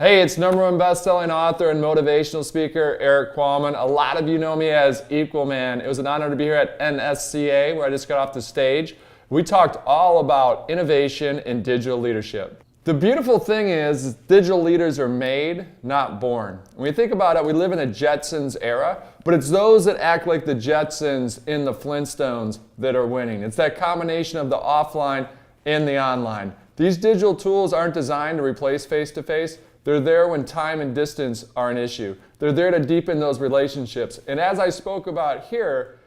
Hey, it's #1 best-selling author and motivational speaker, Erik Qualman. A lot of you know me as Equalman. It was an honor to be here at NSCA, where I just got off the stage. We talked all about innovation and digital leadership. The beautiful thing is digital leaders are made, not born. When we think about it, we live in a Jetsons era, but it's those that act like the Jetsons in the Flintstones that are winning. It's that combination of the offline and the online. These digital tools aren't designed to replace face-to-face. They're there when time and distance are an issue. They're there to deepen those relationships. And as I spoke about here,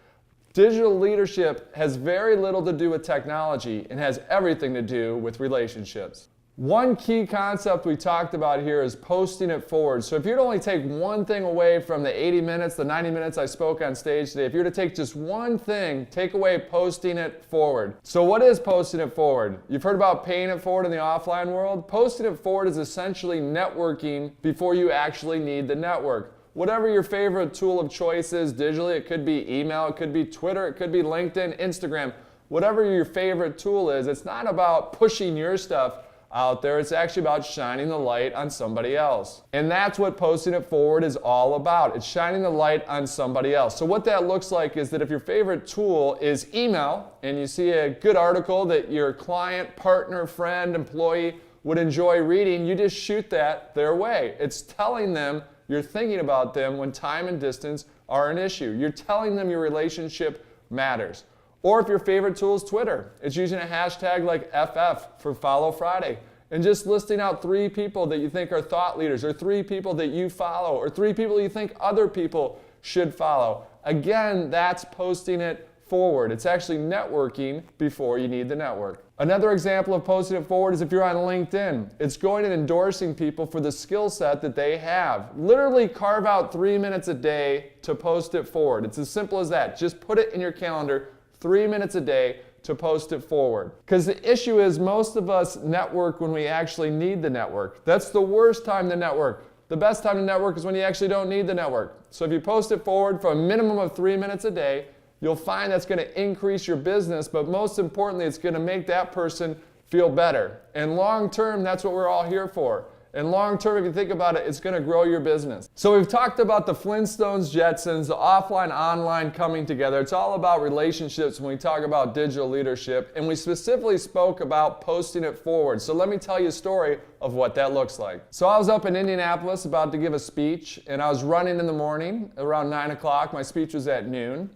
digital leadership has very little to do with technology and has everything to do with relationships. One key concept we talked about here is posting it forward. So if you'd only take one thing away from the 80 minutes, the 90 minutes I spoke on stage today, if you were to take just one thing, take away posting it forward. So what is posting it forward? You've heard about paying it forward in the offline world. Posting it forward is essentially networking before you actually need the network. Whatever your favorite tool of choice is digitally, it could be email, it could be Twitter, it could be LinkedIn, Instagram, whatever your favorite tool is, it's not about pushing your stuff out there. It's actually about shining the light on somebody else. And that's what posting it forward is all about. It's shining the light on somebody else. So what that looks like is that if your favorite tool is email and you see a good article that your client, partner, friend, employee would enjoy reading, you just shoot that their way. It's telling them you're thinking about them when time and distance are an issue. You're telling them your relationship matters. Or if your favorite tool is Twitter, it's using a hashtag like FF for Follow Friday and just listing out 3 people that you think are thought leaders, or 3 people that you follow, or 3 people you think other people should follow. Again, that's posting it forward. It's actually networking before you need the network. Another example of posting it forward is if you're on LinkedIn. It's going and endorsing people for the skill set that they have. Literally carve out 3 minutes a day to post it forward. It's as simple as that. Just put it in your calendar. 3 minutes a day to post it forward. Because the issue is most of us network when we actually need the network. That's the worst time to network. The best time to network is when you actually don't need the network. So if you post it forward for a minimum of 3 minutes a day, you'll find that's going to increase your business, but most importantly, it's going to make that person feel better. And long term, that's what we're all here for. And long term, if you think about it, it's going to grow your business. So we've talked about the Flintstones, Jetsons, the offline, online coming together. It's all about relationships when we talk about digital leadership. And we specifically spoke about posting it forward. So let me tell you a story of what that looks like. So I was up in Indianapolis about to give a speech, and I was running in the morning around 9 o'clock. My speech was at noon.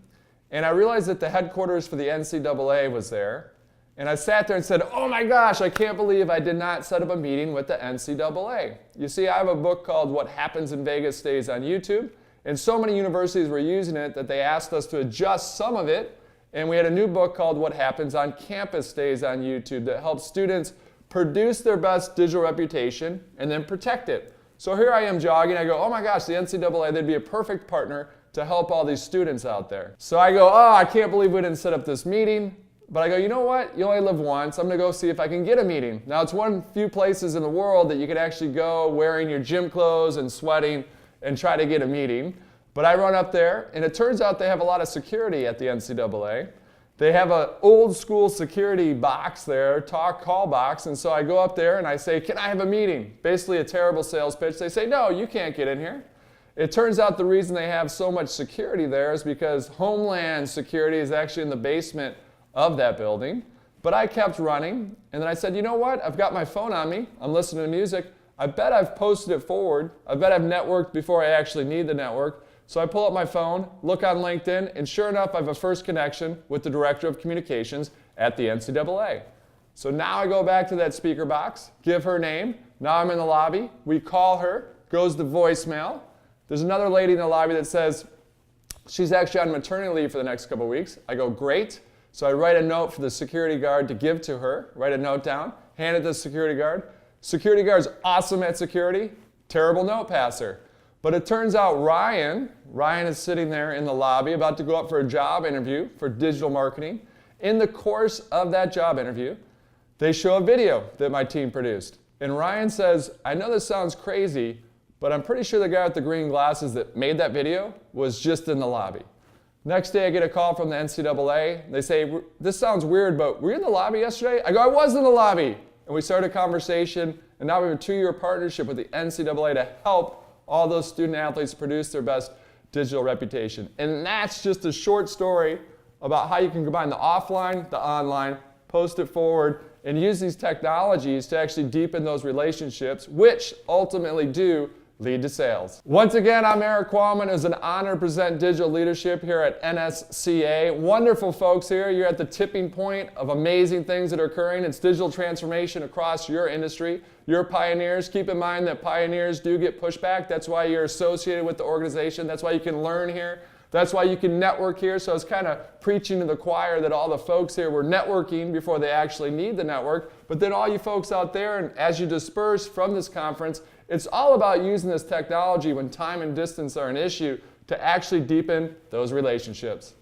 And I realized that the headquarters for the NCAA was there. And I sat there and said, oh my gosh, I can't believe I did not set up a meeting with the NCAA. You see, I have a book called What Happens in Vegas Stays on YouTube. And so many universities were using it that they asked us to adjust some of it. And we had a new book called What Happens on Campus Stays on YouTube that helps students produce their best digital reputation and then protect it. So here I am jogging. I go, oh my gosh, the NCAA, they'd be a perfect partner to help all these students out there. So I go, oh, I can't believe we didn't set up this meeting. But I go, you know what? You only live once. I'm going to go see if I can get a meeting. Now, it's one of the few places in the world that you could actually go wearing your gym clothes and sweating and try to get a meeting. But I run up there, and it turns out they have a lot of security at the NCAA. They have an old school security box there, call box. And so I go up there and I say, can I have a meeting? Basically a terrible sales pitch. They say, no, you can't get in here. It turns out the reason they have so much security there is because Homeland Security is actually in the basement of that building. But I kept running, and then I said, you know what? I've got my phone on me. I'm listening to music. I bet I've posted it forward. I bet I've networked before I actually need the network. So I pull up my phone, look on LinkedIn, and sure enough, I have a first connection with the Director of Communications at the NCAA. So now I go back to that speaker box, give her name. Now I'm in the lobby. We call her, goes to voicemail. There's another lady in the lobby that says she's actually on maternity leave for the next couple of weeks. I go, great. So I write a note for the security guard to give to her, write a note down, hand it to the security guard. Security guard's awesome at security, terrible note passer. But it turns out Ryan is sitting there in the lobby about to go up for a job interview for digital marketing. In the course of that job interview, they show a video that my team produced. And Ryan says, I know this sounds crazy, but I'm pretty sure the guy with the green glasses that made that video was just in the lobby. Next day I get a call from the NCAA. They say, this sounds weird, but were you in the lobby yesterday? I go, I was in the lobby. and we started a conversation, and now we have a 2-year partnership with the NCAA to help all those student athletes produce their best digital reputation. And that's just a short story about how you can combine the offline, the online, post it forward, and use these technologies to actually deepen those relationships, which ultimately do lead to sales. Once again, I'm Erik Qualman. It was an honor to present Digital Leadership here at NSCA. Wonderful folks here. You're at the tipping point of amazing things that are occurring. It's digital transformation across your industry. You're pioneers. Keep in mind that pioneers do get pushback. That's why you're associated with the organization. That's why you can learn here. That's why you can network here. So I was kind of preaching to the choir that all the folks here were networking before they actually need the network. But then all you folks out there, and as you disperse from this conference, it's all about using this technology when time and distance are an issue to actually deepen those relationships.